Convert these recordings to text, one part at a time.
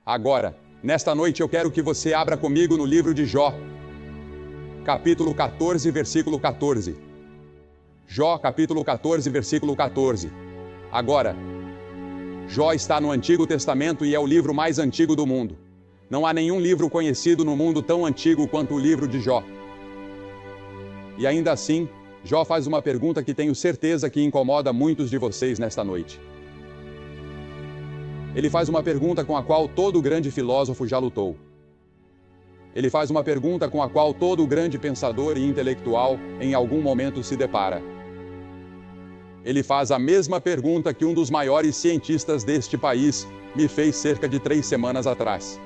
Agora, nesta noite eu quero que você abra comigo no livro de Jó, capítulo 14, versículo 14. Jó, capítulo 14, versículo 14. Agora, Jó está no Antigo Testamento e é o livro mais antigo do mundo. Não há nenhum livro conhecido no mundo tão antigo quanto o livro de Jó. E ainda assim, Jó faz uma pergunta que tenho certeza que incomoda muitos de vocês nesta noite. Ele faz uma pergunta com a qual todo grande filósofo já lutou. Ele faz uma pergunta com a qual todo grande pensador e intelectual em algum momento se depara. Ele faz a mesma pergunta que um dos maiores cientistas deste país me fez cerca de 3 semanas atrás.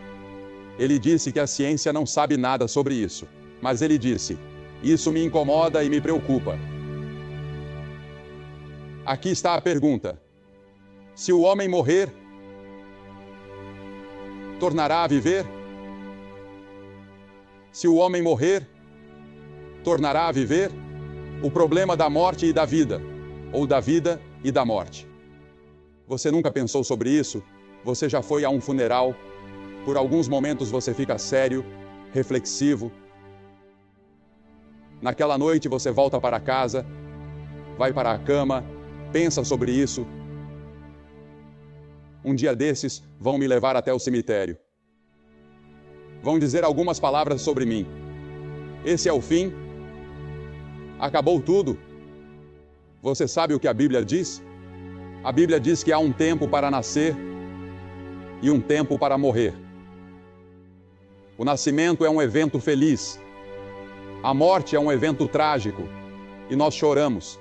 Ele disse que a ciência não sabe nada sobre isso, mas ele disse: isso me incomoda e me preocupa. Aqui está a pergunta: se o homem morrer, tornará a viver? Se o homem morrer, tornará a viver? O problema da morte e da vida, ou da vida e da morte. Você nunca pensou sobre isso? Você já foi a um funeral? Por alguns momentos você fica sério, reflexivo. Naquela noite você volta para casa, vai para a cama, pensa sobre isso. Um dia desses, vão me levar até o cemitério. Vão dizer algumas palavras sobre mim. Esse é o fim? Acabou tudo? Você sabe o que a Bíblia diz? A Bíblia diz que há um tempo para nascer e um tempo para morrer. O nascimento é um evento feliz. A morte é um evento trágico. E nós choramos.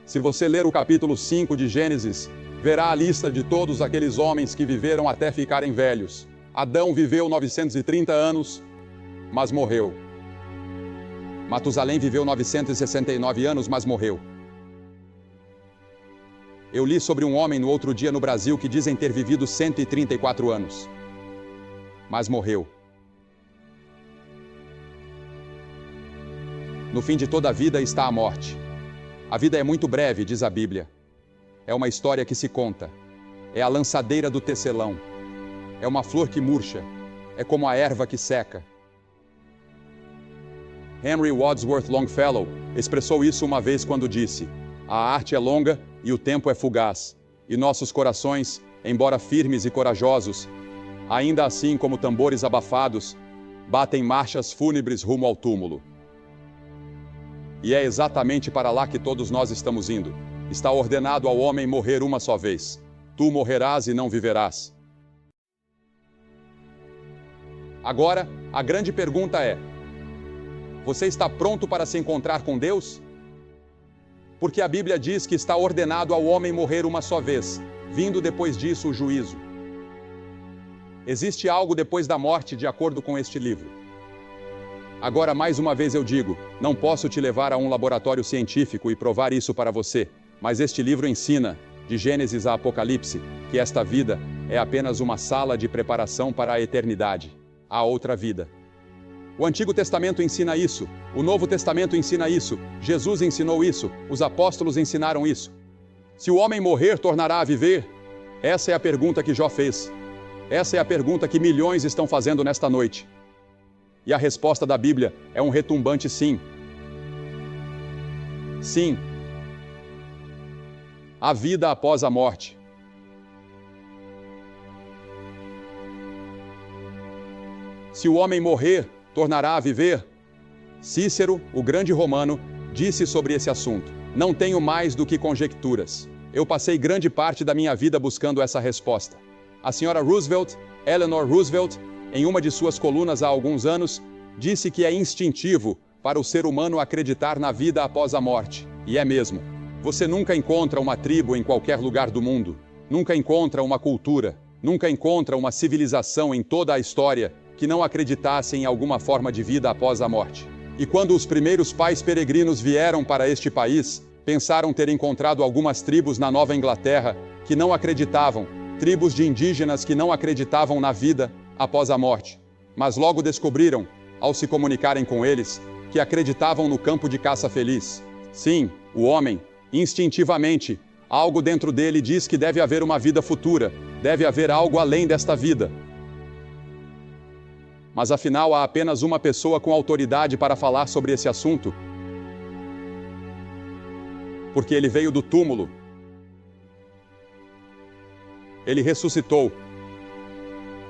Se você ler o capítulo 5 de Gênesis, verá a lista de todos aqueles homens que viveram até ficarem velhos. Adão viveu 930 anos, mas morreu. Matusalém viveu 969 anos, mas morreu. Eu li sobre um homem no outro dia no Brasil que dizem ter vivido 134 anos, mas morreu. No fim de toda a vida está a morte. A vida é muito breve, diz a Bíblia. É uma história que se conta. É a lançadeira do tecelão. É uma flor que murcha. É como a erva que seca. Henry Wadsworth Longfellow expressou isso uma vez quando disse: a arte é longa e o tempo é fugaz, e nossos corações, embora firmes e corajosos, ainda assim como tambores abafados, batem marchas fúnebres rumo ao túmulo. E é exatamente para lá que todos nós estamos indo. Está ordenado ao homem morrer uma só vez. Tu morrerás e não viverás. Agora, a grande pergunta é: você está pronto para se encontrar com Deus? Porque a Bíblia diz que está ordenado ao homem morrer uma só vez, vindo depois disso o juízo. Existe algo depois da morte, de acordo com este livro. Agora, mais uma vez eu digo, não posso te levar a um laboratório científico e provar isso para você, mas este livro ensina, de Gênesis a Apocalipse, que esta vida é apenas uma sala de preparação para a eternidade, a outra vida. O Antigo Testamento ensina isso, o Novo Testamento ensina isso, Jesus ensinou isso, os apóstolos ensinaram isso. Se o homem morrer, tornará a viver? Essa é a pergunta que Jó fez. Essa é a pergunta que milhões estão fazendo nesta noite. E a resposta da Bíblia é um retumbante sim. Sim. A vida após a morte. Se o homem morrer, tornará a viver? Cícero, o grande romano, disse sobre esse assunto: não tenho mais do que conjecturas. Eu passei grande parte da minha vida buscando essa resposta. A senhora Roosevelt, Eleanor Roosevelt, em uma de suas colunas há alguns anos, disse que é instintivo para o ser humano acreditar na vida após a morte. E é mesmo. Você nunca encontra uma tribo em qualquer lugar do mundo, nunca encontra uma cultura, nunca encontra uma civilização em toda a história que não acreditasse em alguma forma de vida após a morte. E quando os primeiros pais peregrinos vieram para este país, pensaram ter encontrado algumas tribos na Nova Inglaterra que não acreditavam, tribos de indígenas que não acreditavam na vida após a morte. Mas logo descobriram, ao se comunicarem com eles, que acreditavam no campo de caça feliz. Sim, o homem, instintivamente, Algo dentro dele diz que deve haver uma vida futura, deve haver algo além desta vida. Mas afinal há apenas uma pessoa com autoridade para falar sobre esse assunto. Porque ele veio do túmulo. Ele ressuscitou.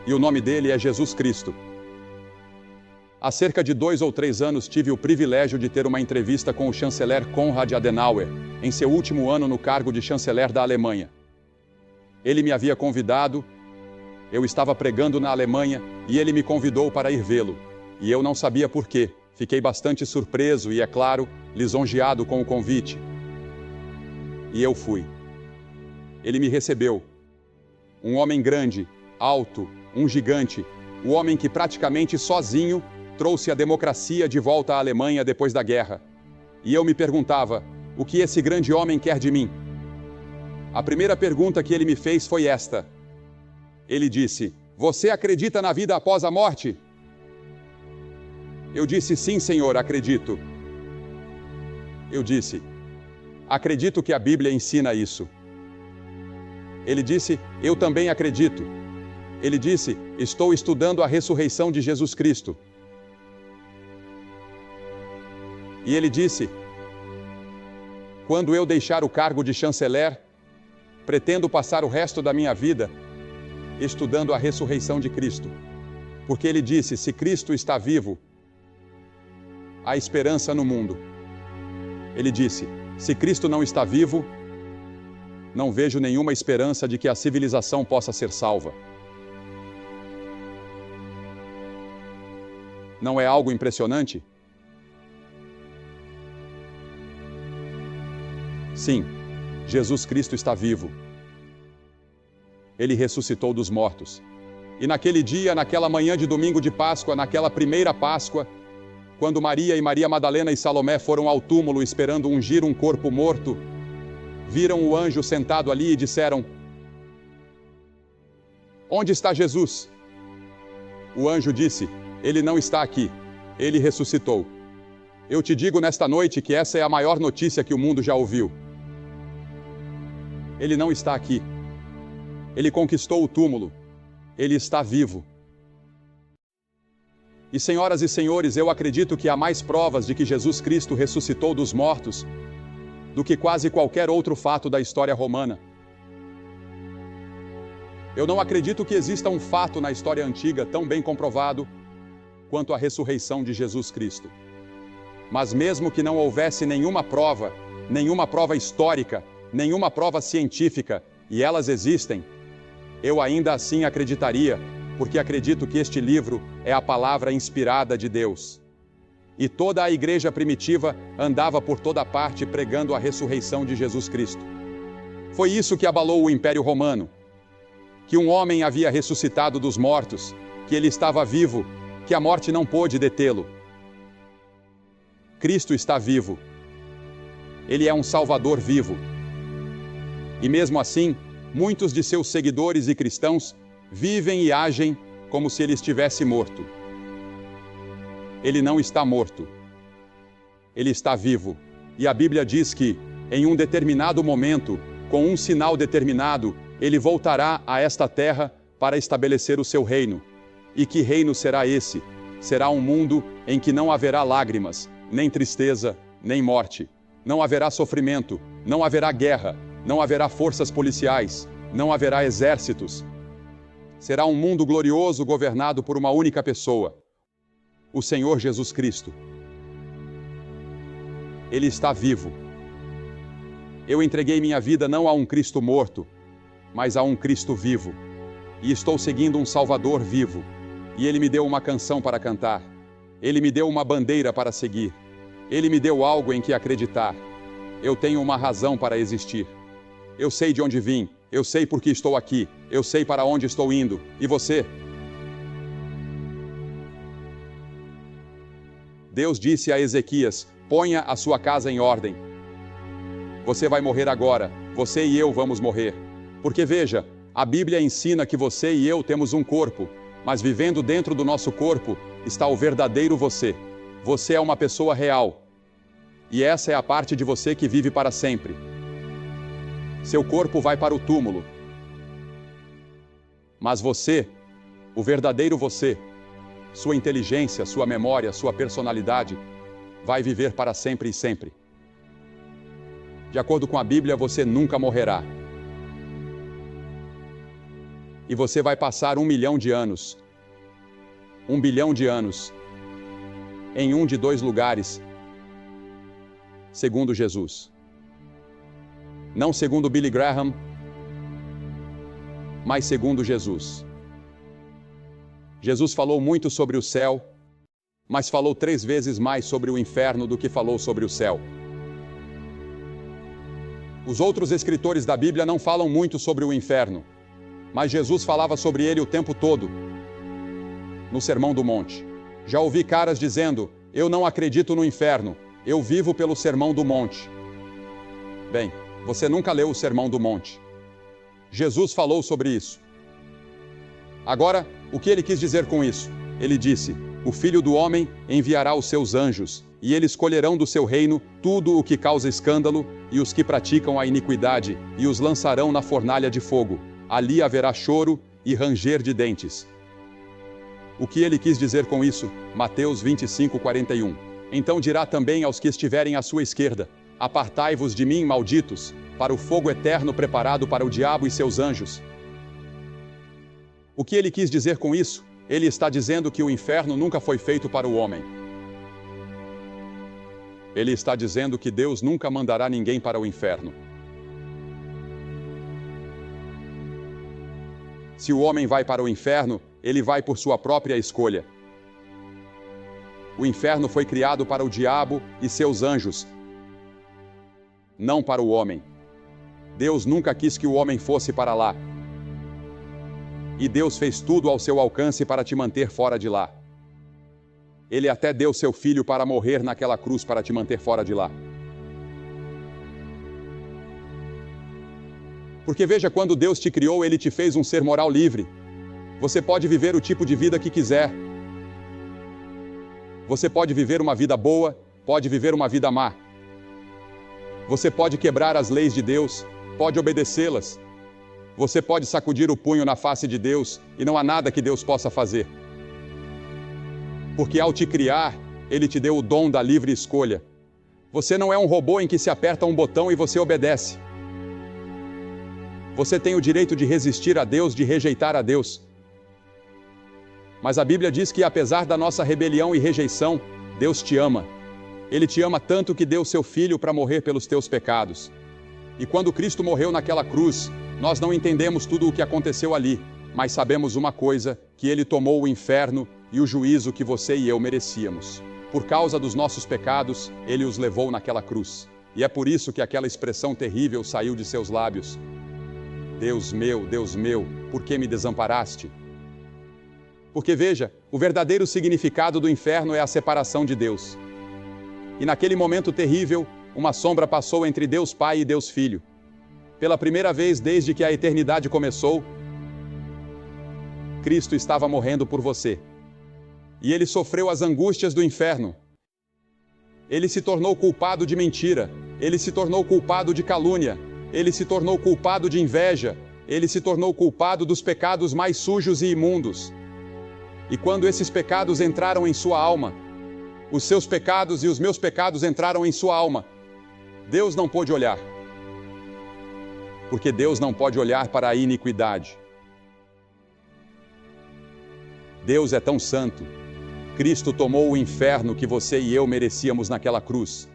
E o nome dele é Jesus Cristo. Há cerca de 2 ou 3 anos tive o privilégio de ter uma entrevista com o chanceler Konrad Adenauer, em seu último ano no cargo de chanceler da Alemanha. Ele me havia convidado, eu estava pregando na Alemanha e ele me convidou para ir vê-lo. E eu não sabia por quê. Fiquei bastante surpreso e, é claro, lisonjeado com o convite. E eu fui. Ele me recebeu. Um homem grande, alto, um gigante, o homem que praticamente sozinho trouxe a democracia de volta à Alemanha depois da guerra. E eu me perguntava, o que esse grande homem quer de mim? A primeira pergunta que ele me fez foi esta. Ele disse, você acredita na vida após a morte? Eu disse, sim, senhor, acredito. Eu disse, acredito que a Bíblia ensina isso. Ele disse, eu também acredito. Ele disse, estou estudando a ressurreição de Jesus Cristo. E ele disse, quando eu deixar o cargo de chanceler, pretendo passar o resto da minha vida estudando a ressurreição de Cristo. Porque ele disse, se Cristo está vivo, há esperança no mundo. Ele disse, se Cristo não está vivo, não vejo nenhuma esperança de que a civilização possa ser salva. Não é algo impressionante? Sim, Jesus Cristo está vivo. Ele ressuscitou dos mortos. E naquele dia, naquela manhã de domingo de Páscoa, naquela primeira Páscoa, quando Maria e Maria Madalena e Salomé foram ao túmulo esperando ungir um corpo morto, viram o anjo sentado ali e disseram, onde está Jesus? O anjo disse, ele não está aqui, ele ressuscitou. Eu te digo nesta noite que essa é a maior notícia que o mundo já ouviu. Ele não está aqui. Ele conquistou o túmulo. Ele está vivo. E senhoras e senhores, eu acredito que há mais provas de que Jesus Cristo ressuscitou dos mortos do que quase qualquer outro fato da história romana. Eu não acredito que exista um fato na história antiga tão bem comprovado quanto a ressurreição de Jesus Cristo. Mas mesmo que não houvesse nenhuma prova histórica, nenhuma prova científica, e elas existem, eu ainda assim acreditaria, porque acredito que este livro é a palavra inspirada de Deus. E toda a igreja primitiva andava por toda parte pregando a ressurreição de Jesus Cristo. Foi isso que abalou o Império Romano, que um homem havia ressuscitado dos mortos, que ele estava vivo, que a morte não pôde detê-lo. Cristo está vivo. Ele é um Salvador vivo. E mesmo assim, muitos de seus seguidores e cristãos vivem e agem como se ele estivesse morto. Ele não está morto. Ele está vivo. E a Bíblia diz que, em um determinado momento, com um sinal determinado, ele voltará a esta terra para estabelecer o seu reino. E que reino será esse? Será um mundo em que não haverá lágrimas, nem tristeza, nem morte. Não haverá sofrimento, não haverá guerra, não haverá forças policiais, não haverá exércitos. Será um mundo glorioso governado por uma única pessoa, o Senhor Jesus Cristo. Ele está vivo. Eu entreguei minha vida não a um Cristo morto, mas a um Cristo vivo. E estou seguindo um Salvador vivo. E Ele me deu uma canção para cantar. Ele me deu uma bandeira para seguir. Ele me deu algo em que acreditar. Eu tenho uma razão para existir. Eu sei de onde vim. Eu sei por que estou aqui. Eu sei para onde estou indo. E você? Deus disse a Ezequias, ponha a sua casa em ordem. Você vai morrer agora. Você e eu vamos morrer. Porque veja, a Bíblia ensina que você e eu temos um corpo, mas vivendo dentro do nosso corpo está o verdadeiro você. Você é uma pessoa real. E essa é a parte de você que vive para sempre. Seu corpo vai para o túmulo. Mas você, o verdadeiro você, sua inteligência, sua memória, sua personalidade, vai viver para sempre e sempre. De acordo com a Bíblia, você nunca morrerá. E você vai passar 1 milhão de anos, 1 bilhão de anos, em um de 2 lugares, segundo Jesus. Não segundo Billy Graham, mas segundo Jesus. Jesus falou muito sobre o céu, mas falou 3 vezes mais sobre o inferno do que falou sobre o céu. Os outros escritores da Bíblia não falam muito sobre o inferno, mas Jesus falava sobre ele o tempo todo, no Sermão do Monte. Já ouvi caras dizendo, eu não acredito no inferno, eu vivo pelo Sermão do Monte. Bem, você nunca leu o Sermão do Monte. Jesus falou sobre isso. Agora, o que ele quis dizer com isso? Ele disse, o Filho do Homem enviará os seus anjos, e eles colherão do seu reino tudo o que causa escândalo e os que praticam a iniquidade, e os lançarão na fornalha de fogo. Ali haverá choro e ranger de dentes. O que ele quis dizer com isso? Mateus 25:41. Então dirá também aos que estiverem à sua esquerda, apartai-vos de mim, malditos, para o fogo eterno preparado para o diabo e seus anjos. O que ele quis dizer com isso? Ele está dizendo que o inferno nunca foi feito para o homem. Ele está dizendo que Deus nunca mandará ninguém para o inferno. Se o homem vai para o inferno, ele vai por sua própria escolha. O inferno foi criado para o diabo e seus anjos, não para o homem. Deus nunca quis que o homem fosse para lá. E Deus fez tudo ao seu alcance para te manter fora de lá. Ele até deu seu filho para morrer naquela cruz para te manter fora de lá. Porque veja, quando Deus te criou, Ele te fez um ser moral livre. Você pode viver o tipo de vida que quiser. Você pode viver uma vida boa, pode viver uma vida má. Você pode quebrar as leis de Deus, pode obedecê-las. Você pode sacudir o punho na face de Deus e não há nada que Deus possa fazer. Porque ao te criar, Ele te deu o dom da livre escolha. Você não é um robô em que se aperta um botão e você obedece. Você tem o direito de resistir a Deus, de rejeitar a Deus. Mas a Bíblia diz que apesar da nossa rebelião e rejeição, Deus te ama. Ele te ama tanto que deu seu Filho para morrer pelos teus pecados. E quando Cristo morreu naquela cruz, nós não entendemos tudo o que aconteceu ali, mas sabemos uma coisa, que Ele tomou o inferno e o juízo que você e eu merecíamos. Por causa dos nossos pecados, Ele os levou naquela cruz. E é por isso que aquela expressão terrível saiu de seus lábios. Deus meu, por que me desamparaste? Porque veja, o verdadeiro significado do inferno é a separação de Deus. E naquele momento terrível, uma sombra passou entre Deus Pai e Deus Filho. Pela primeira vez desde que a eternidade começou, Cristo estava morrendo por você. E Ele sofreu as angústias do inferno. Ele se tornou culpado de mentira. Ele se tornou culpado de calúnia. Ele se tornou culpado de inveja. Ele se tornou culpado dos pecados mais sujos e imundos. E quando esses pecados entraram em sua alma, os seus pecados e os meus pecados entraram em sua alma, Deus não pôde olhar. Porque Deus não pode olhar para a iniquidade. Deus é tão santo. Cristo tomou o inferno que você e eu merecíamos naquela cruz.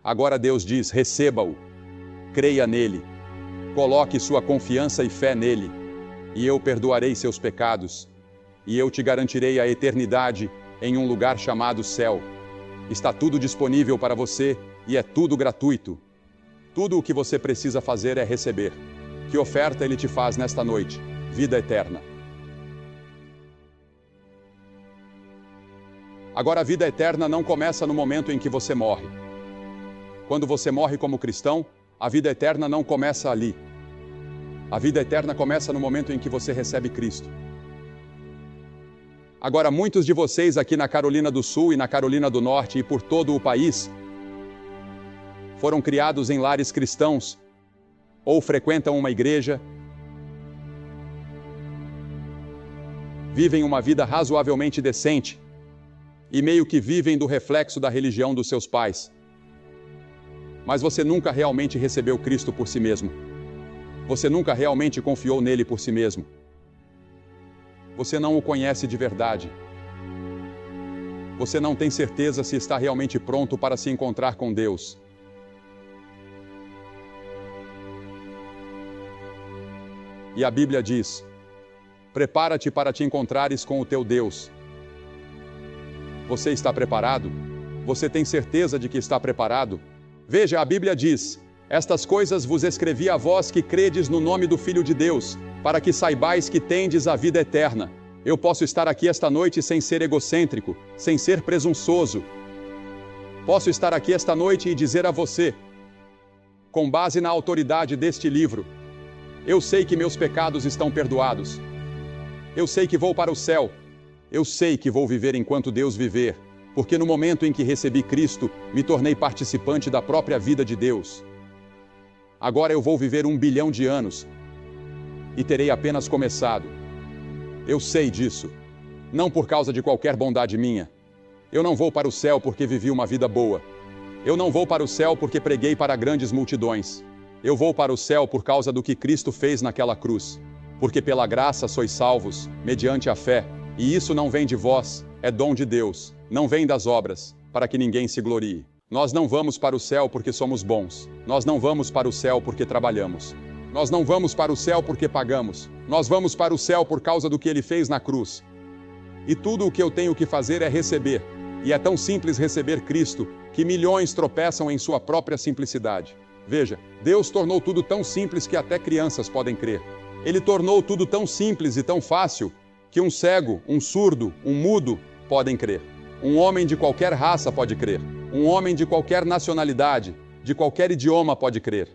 Agora Deus diz, receba-o, creia nele, coloque sua confiança e fé nele, e eu perdoarei seus pecados, e eu te garantirei a eternidade em um lugar chamado céu. Está tudo disponível para você e é tudo gratuito. Tudo o que você precisa fazer é receber. Que oferta Ele te faz nesta noite? Vida eterna. Agora, a vida eterna não começa no momento em que você morre. Quando você morre como cristão, a vida eterna não começa ali. A vida eterna começa no momento em que você recebe Cristo. Agora, muitos de vocês aqui na Carolina do Sul e na Carolina do Norte e por todo o país foram criados em lares cristãos ou frequentam uma igreja, vivem uma vida razoavelmente decente e meio que vivem do reflexo da religião dos seus pais. Mas você nunca realmente recebeu Cristo por si mesmo. Você nunca realmente confiou nele por si mesmo. Você não o conhece de verdade. Você não tem certeza se está realmente pronto para se encontrar com Deus. E a Bíblia diz: prepara-te para te encontrares com o teu Deus. Você está preparado? Você tem certeza de que está preparado? Veja, a Bíblia diz: estas coisas vos escrevi a vós que credes no nome do Filho de Deus, para que saibais que tendes a vida eterna. Eu posso estar aqui esta noite sem ser egocêntrico, sem ser presunçoso. Posso estar aqui esta noite e dizer a você, com base na autoridade deste livro: eu sei que meus pecados estão perdoados. Eu sei que vou para o céu. Eu sei que vou viver enquanto Deus viver, porque no momento em que recebi Cristo, me tornei participante da própria vida de Deus. Agora eu vou viver 1 bilhão de anos e terei apenas começado. Eu sei disso, não por causa de qualquer bondade minha. Eu não vou para o céu porque vivi uma vida boa. Eu não vou para o céu porque preguei para grandes multidões. Eu vou para o céu por causa do que Cristo fez naquela cruz. Porque pela graça sois salvos, mediante a fé. E isso não vem de vós, é dom de Deus. Não vem das obras, para que ninguém se glorie. Nós não vamos para o céu porque somos bons. Nós não vamos para o céu porque trabalhamos. Nós não vamos para o céu porque pagamos. Nós vamos para o céu por causa do que Ele fez na cruz. E tudo o que eu tenho que fazer é receber. E é tão simples receber Cristo, que milhões tropeçam em sua própria simplicidade. Veja, Deus tornou tudo tão simples que até crianças podem crer. Ele tornou tudo tão simples e tão fácil que um cego, um surdo, um mudo podem crer. Um homem de qualquer raça pode crer. Um homem de qualquer nacionalidade, de qualquer idioma pode crer.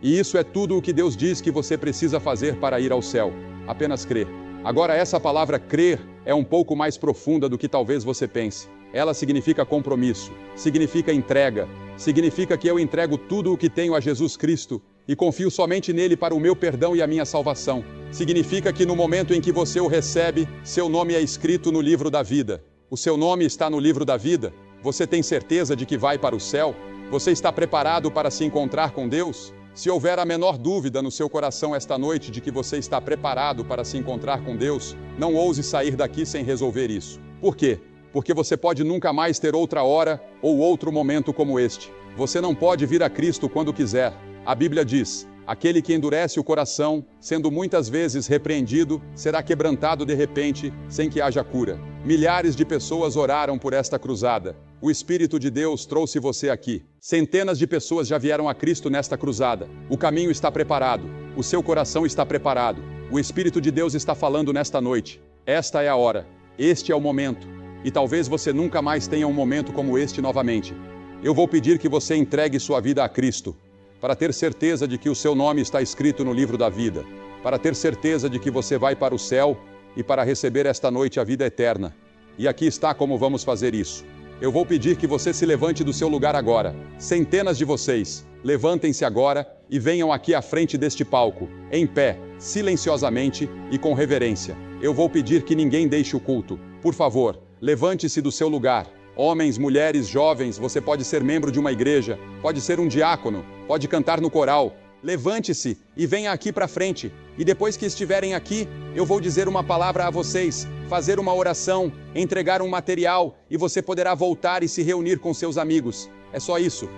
E isso é tudo o que Deus diz que você precisa fazer para ir ao céu. Apenas crer. Agora, essa palavra crer é um pouco mais profunda do que talvez você pense. Ela significa compromisso, significa entrega, significa que eu entrego tudo o que tenho a Jesus Cristo e confio somente nele para o meu perdão e a minha salvação. Significa que no momento em que você o recebe, seu nome é escrito no livro da vida. O seu nome está no livro da vida? Você tem certeza de que vai para o céu? Você está preparado para se encontrar com Deus? Se houver a menor dúvida no seu coração esta noite de que você está preparado para se encontrar com Deus, não ouse sair daqui sem resolver isso. Por quê? Porque você pode nunca mais ter outra hora ou outro momento como este. Você não pode vir a Cristo quando quiser. A Bíblia diz: aquele que endurece o coração, sendo muitas vezes repreendido, será quebrantado de repente, sem que haja cura. Milhares de pessoas oraram por esta cruzada. O Espírito de Deus trouxe você aqui. Centenas de pessoas já vieram a Cristo nesta cruzada. O caminho está preparado. O seu coração está preparado. O Espírito de Deus está falando nesta noite. Esta é a hora. Este é o momento. E talvez você nunca mais tenha um momento como este novamente. Eu vou pedir que você entregue sua vida a Cristo, para ter certeza de que o seu nome está escrito no livro da vida, para ter certeza de que você vai para o céu e para receber esta noite a vida eterna. E aqui está como vamos fazer isso. Eu vou pedir que você se levante do seu lugar agora. Centenas de vocês, levantem-se agora e venham aqui à frente deste palco, em pé, silenciosamente e com reverência. Eu vou pedir que ninguém deixe o culto. Por favor, levante-se do seu lugar. Homens, mulheres, jovens, você pode ser membro de uma igreja, pode ser um diácono, pode cantar no coral. Levante-se e venha aqui para frente. E depois que estiverem aqui, eu vou dizer uma palavra a vocês, fazer uma oração, entregar um material e você poderá voltar e se reunir com seus amigos. É só isso.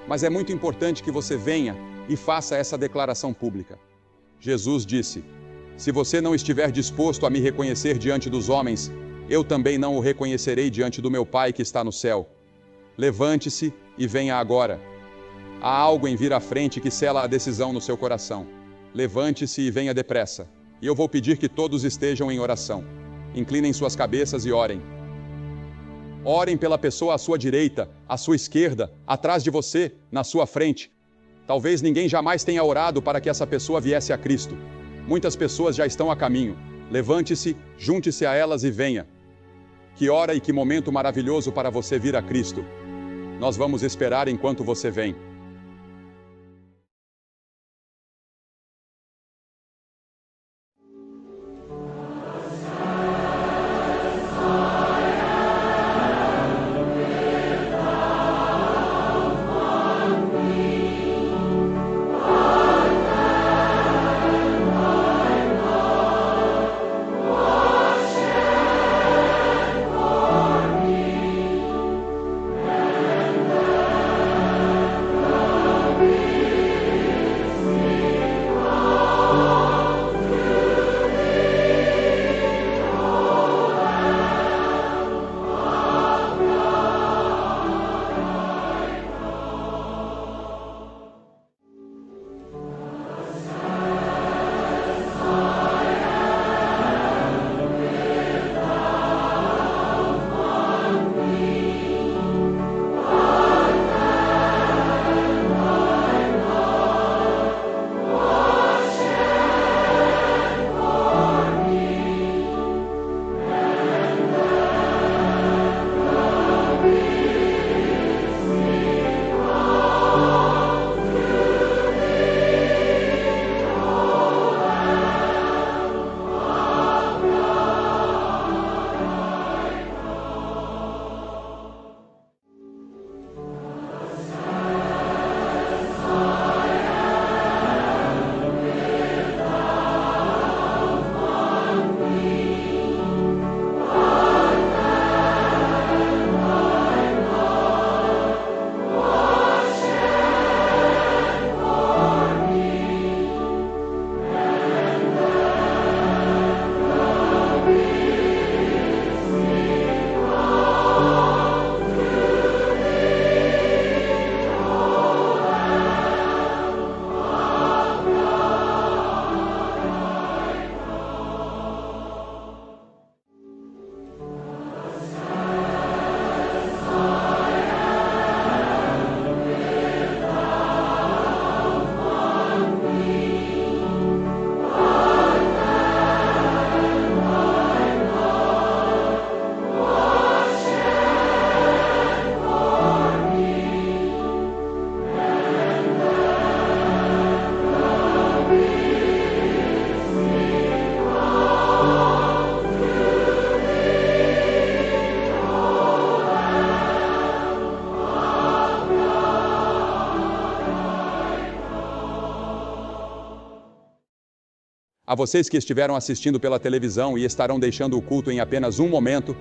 Mas é muito importante que você venha e faça essa declaração pública. Jesus disse: se você não estiver disposto a me reconhecer diante dos homens, eu também não o reconhecerei diante do meu Pai que está no céu. Levante-se e venha agora. Há algo em vir à frente que sela a decisão no seu coração. Levante-se e venha depressa. E eu vou pedir que todos estejam em oração. Inclinem suas cabeças e orem. Orem pela pessoa à sua direita, à sua esquerda, atrás de você, na sua frente. Talvez ninguém jamais tenha orado para que essa pessoa viesse a Cristo. Muitas pessoas já estão a caminho. Levante-se, junte-se a elas e venha. Que hora e que momento maravilhoso para você vir a Cristo. Nós vamos esperar enquanto você vem. A vocês que estiveram assistindo pela televisão e estarão deixando o culto em apenas um momento,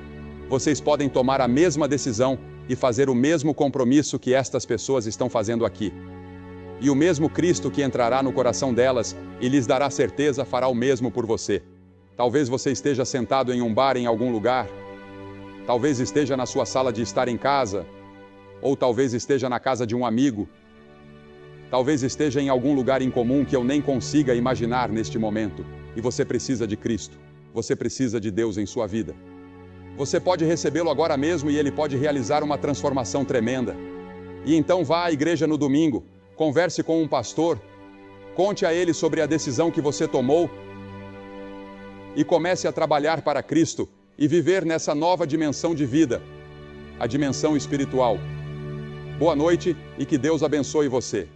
vocês podem tomar a mesma decisão e fazer o mesmo compromisso que estas pessoas estão fazendo aqui. E o mesmo Cristo que entrará no coração delas e lhes dará certeza fará o mesmo por você. Talvez você esteja sentado em um bar em algum lugar, talvez esteja na sua sala de estar em casa, ou talvez esteja na casa de um amigo, talvez esteja em algum lugar incomum que eu nem consiga imaginar neste momento, e você precisa de Cristo, você precisa de Deus em sua vida. Você pode recebê-lo agora mesmo e ele pode realizar uma transformação tremenda. E então vá à igreja no domingo, converse com um pastor, conte a ele sobre a decisão que você tomou e comece a trabalhar para Cristo e viver nessa nova dimensão de vida, a dimensão espiritual. Boa noite e que Deus abençoe você.